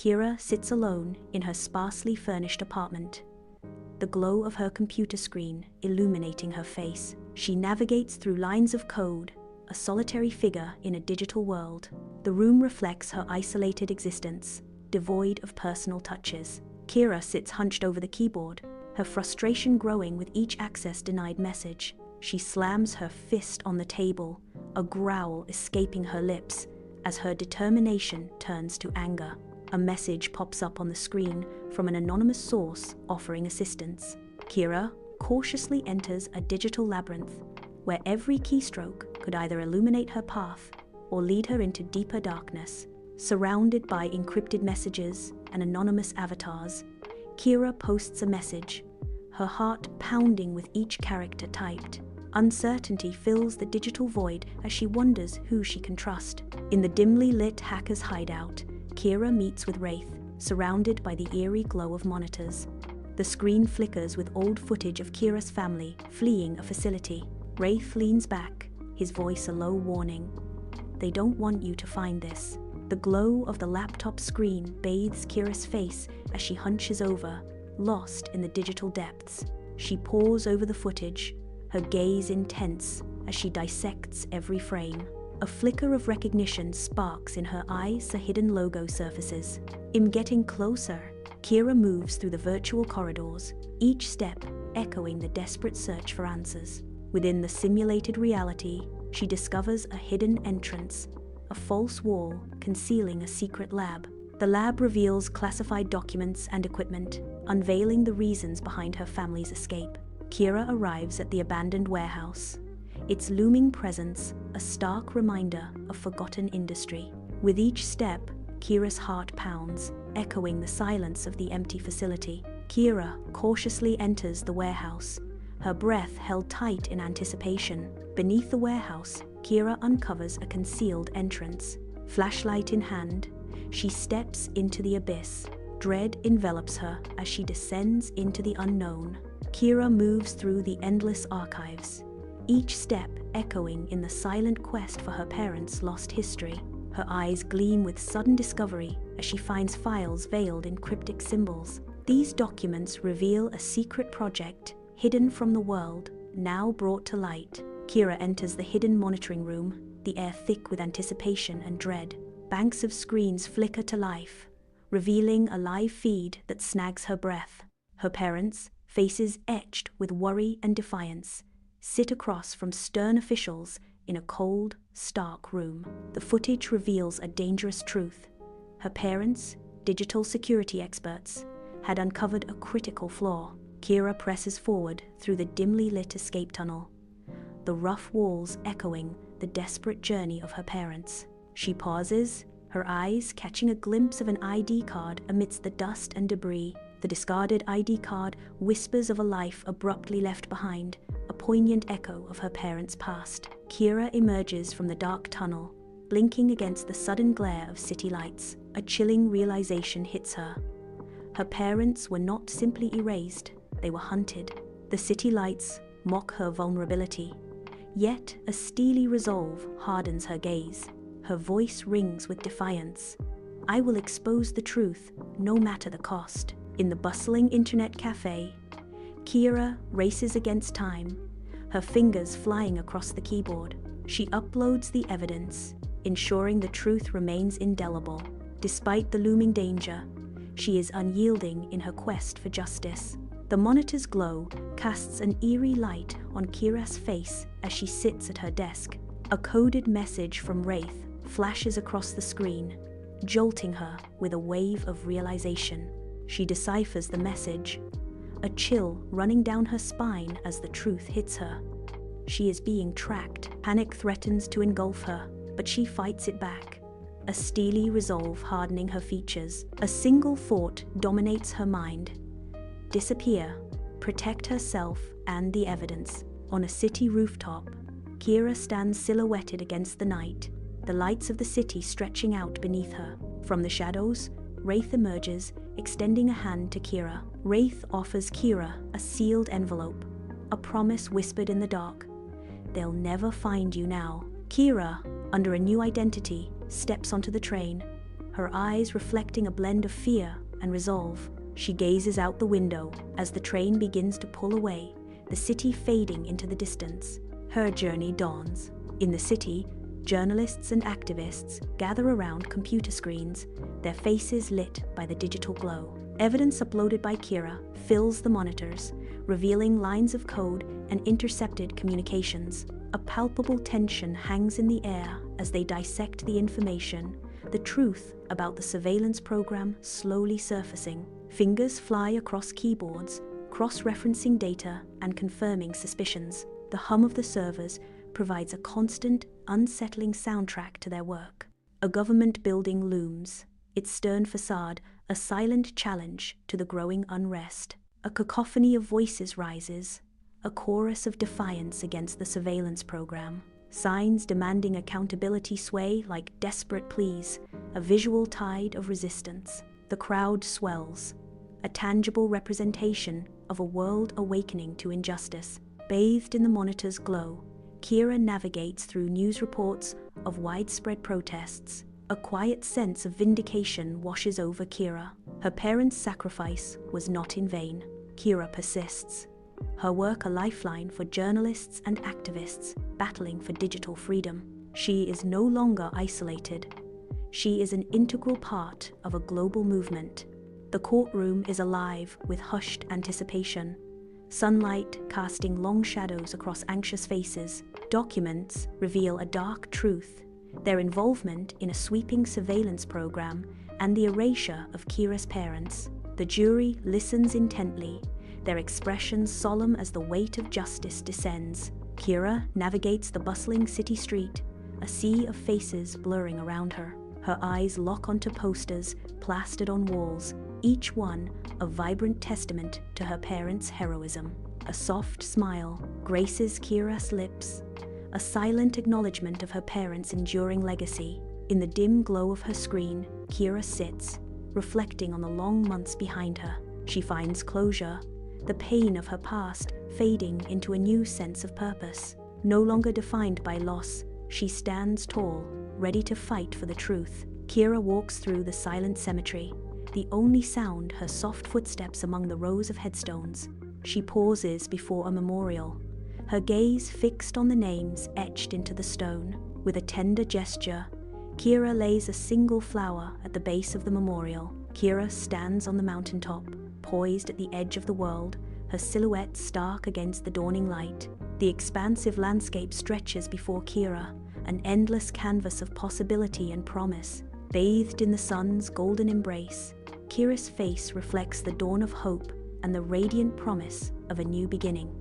Kira sits alone in her sparsely furnished apartment, the glow of her computer screen illuminating her face. She navigates through lines of code, a solitary figure in a digital world. The room reflects her isolated existence, devoid of personal touches. Kira sits hunched over the keyboard, her frustration growing with each access-denied message. She slams her fist on the table, a growl escaping her lips as her determination turns to anger. A message pops up on the screen from an anonymous source offering assistance. Kira cautiously enters a digital labyrinth where every keystroke could either illuminate her path or lead her into deeper darkness. Surrounded by encrypted messages and anonymous avatars, Kira posts a message, her heart pounding with each character typed. Uncertainty fills the digital void as she wonders who she can trust. In the dimly lit hacker's hideout, Kira meets with Wraith, surrounded by the eerie glow of monitors. The screen flickers with old footage of Kira's family fleeing a facility. Wraith leans back, his voice a low warning. "They don't want you to find this." The glow of the laptop screen bathes Kira's face as she hunches over, lost in the digital depths. She pores over the footage, her gaze intense as she dissects every frame. A flicker of recognition sparks in her eyes. A hidden logo surfaces. In getting closer, Kira moves through the virtual corridors, each step echoing the desperate search for answers. Within the simulated reality, she discovers a hidden entrance, a false wall concealing a secret lab. The lab reveals classified documents and equipment, unveiling the reasons behind her family's escape. Kira arrives at the abandoned warehouse, its looming presence a stark reminder of forgotten industry. With each step, Kira's heart pounds, echoing the silence of the empty facility. Kira cautiously enters the warehouse, her breath held tight in anticipation. Beneath the warehouse, Kira uncovers a concealed entrance. Flashlight in hand, she steps into the abyss. Dread envelops her as she descends into the unknown. Kira moves through the endless archives, each step echoing in the silent quest for her parents' lost history. Her eyes gleam with sudden discovery as she finds files veiled in cryptic symbols. These documents reveal a secret project hidden from the world, now brought to light. Kira enters the hidden monitoring room, the air thick with anticipation and dread. Banks of screens flicker to life, revealing a live feed that snags her breath. Her parents, faces etched with worry and defiance, sit across from stern officials in a cold, stark room. The footage reveals a dangerous truth. Her parents, digital security experts, had uncovered a critical flaw. Kira presses forward through the dimly lit escape tunnel, the rough walls echoing the desperate journey of her parents. She pauses, her eyes catching a glimpse of an ID card amidst the dust and debris. The discarded ID card whispers of a life abruptly left behind, a poignant echo of her parents' past. Kira emerges from the dark tunnel, blinking against the sudden glare of city lights. A chilling realization hits her. Her parents were not simply erased, they were hunted. The city lights mock her vulnerability, yet a steely resolve hardens her gaze. Her voice rings with defiance. "I will expose the truth, no matter the cost." In the bustling internet cafe, Kira races against time, her fingers flying across the keyboard. She uploads the evidence, ensuring the truth remains indelible. Despite the looming danger, she is unyielding in her quest for justice. The monitor's glow casts an eerie light on Kira's face as she sits at her desk. A coded message from Wraith flashes across the screen, jolting her with a wave of realization. She deciphers the message, a chill running down her spine as the truth hits her. She is being tracked. Panic threatens to engulf her, but she fights it back, a steely resolve hardening her features. A single thought dominates her mind: disappear, protect herself and the evidence. On a city rooftop, Kira stands silhouetted against the night, the lights of the city stretching out beneath her. From the shadows, Wraith emerges, extending a hand to Kira. Wraith offers Kira a sealed envelope, a promise whispered in the dark: "They'll never find you now." Kira, under a new identity, steps onto the train, her eyes reflecting a blend of fear and resolve. She gazes out the window as the train begins to pull away, the city fading into the distance. Her journey dawns. In the city, journalists and activists gather around computer screens, their faces lit by the digital glow. Evidence uploaded by Kira fills the monitors, revealing lines of code and intercepted communications. A palpable tension hangs in the air as they dissect the information, the truth about the surveillance program slowly surfacing. Fingers fly across keyboards, cross-referencing data and confirming suspicions. The hum of the servers provides a constant, unsettling soundtrack to their work. A government building looms, its stern facade a silent challenge to the growing unrest. A cacophony of voices rises, a chorus of defiance against the surveillance program. Signs demanding accountability sway like desperate pleas, a visual tide of resistance. The crowd swells, a tangible representation of a world awakening to injustice. Bathed in the monitor's glow, Kira navigates through news reports of widespread protests. A quiet sense of vindication washes over Kira. Her parents' sacrifice was not in vain. Kira persists, her work a lifeline for journalists and activists battling for digital freedom. She is no longer isolated. She is an integral part of a global movement. The courtroom is alive with hushed anticipation, sunlight casting long shadows across anxious faces. Documents reveal a dark truth, their involvement in a sweeping surveillance program and the erasure of Kira's parents. The jury listens intently, their expressions solemn as the weight of justice descends. Kira navigates the bustling city street, a sea of faces blurring around her. Her eyes lock onto posters plastered on walls, each one a vibrant testament to her parents' heroism. A soft smile graces Kira's lips, a silent acknowledgement of her parents' enduring legacy. In the dim glow of her screen, Kira sits, reflecting on the long months behind her. She finds closure, the pain of her past fading into a new sense of purpose. No longer defined by loss, she stands tall, ready to fight for the truth. Kira walks through the silent cemetery, the only sound her soft footsteps among the rows of headstones. She pauses before a memorial, her gaze fixed on the names etched into the stone. With a tender gesture, Kira lays a single flower at the base of the memorial. Kira stands on the mountaintop, poised at the edge of the world, her silhouette stark against the dawning light. The expansive landscape stretches before Kira, an endless canvas of possibility and promise. Bathed in the sun's golden embrace, Kira's face reflects the dawn of hope and the radiant promise of a new beginning.